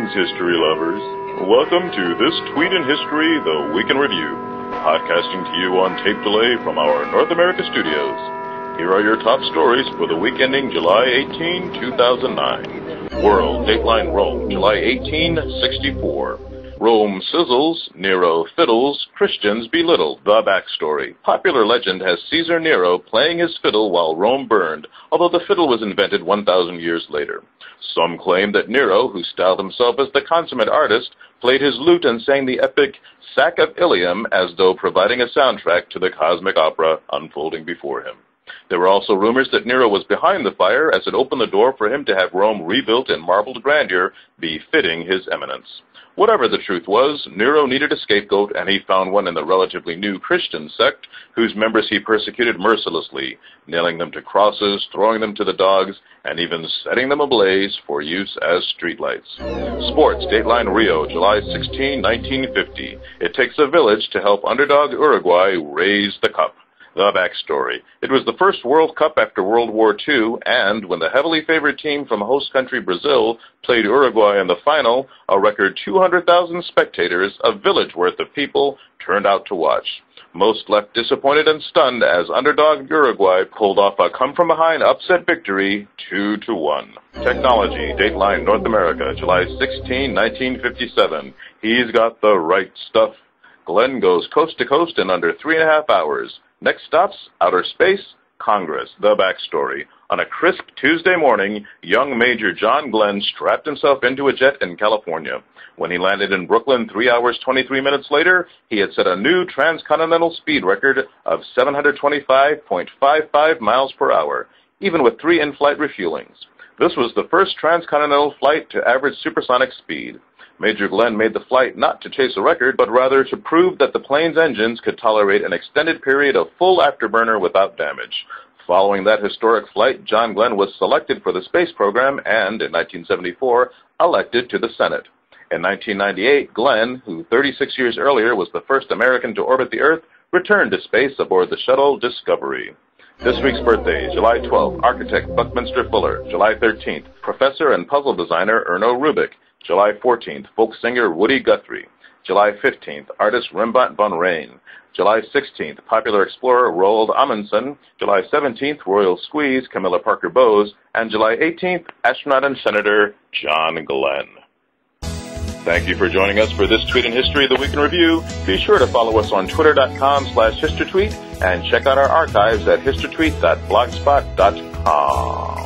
Greetings, history lovers. Welcome to This Tweet in History, the Week in Review, podcasting to you on tape delay from our North America studios. Here are your top stories for the week ending July 18, 2009. World, DATELINE Rome, July 1864. Rome sizzles, Nero fiddles, Christians belittled. The backstory. Popular legend has Caesar Nero playing his fiddle while Rome burned, although the fiddle was invented 1,000 years later. Some claim that Nero, who styled himself as the consummate artist, played his lute and sang the epic Sack of Ilium as though providing a soundtrack to the cosmic opera unfolding before him. There were also rumors that Nero was behind the fire, as it opened the door for him to have Rome rebuilt in marbled grandeur, befitting his eminence. Whatever the truth was, Nero needed a scapegoat, and he found one in the relatively new Christian sect, whose members he persecuted mercilessly, nailing them to crosses, throwing them to the dogs, and even setting them ablaze for use as streetlights. Sports, DATELINE Rio, July 16, 1950. It takes a village to help underdog Uruguay raise the cup. The backstory. It was the first World Cup after World War II, and when the heavily favored team from host country Brazil played Uruguay in the final, a record 200,000 spectators, a village worth of people, turned out to watch. Most left disappointed and stunned as underdog Uruguay pulled off a come-from-behind upset victory 2-1. Technology, DATELINE North America, July 16, 1957. He's got the right stuff. Glenn goes coast to coast in under 3.5 hours. Next stops, outer space, Congress. The backstory. On a crisp Tuesday morning, young Major John Glenn strapped himself into a jet in California. When he landed in Brooklyn 3 hours 23 minutes later, he had set a new transcontinental speed record of 725.55 miles per hour, even with 3 in-flight refuelings. This was the first transcontinental flight to average supersonic speed. Major Glenn made the flight not to chase a record, but rather to prove that the plane's engines could tolerate an extended period of full afterburner without damage. Following that historic flight, John Glenn was selected for the space program and, in 1974, elected to the Senate. In 1998, Glenn, who 36 years earlier was the first American to orbit the Earth, returned to space aboard the shuttle Discovery. This week's birthdays: July 12th, architect Buckminster Fuller. July 13th, professor and puzzle designer Erno Rubik. July 14th, folk singer Woody Guthrie. July 15th, artist Rembrandt von Rijn. July 16th, popular explorer Roald Amundsen. July 17th, royal squeeze Camilla Parker Bowes. And July 18th, astronaut and senator John Glenn. Thank you for joining us for This Tweet in History, the Week in Review. Be sure to follow us on twitter.com/HistorTweet and check out our archives at HistorTweet.blogspot.com.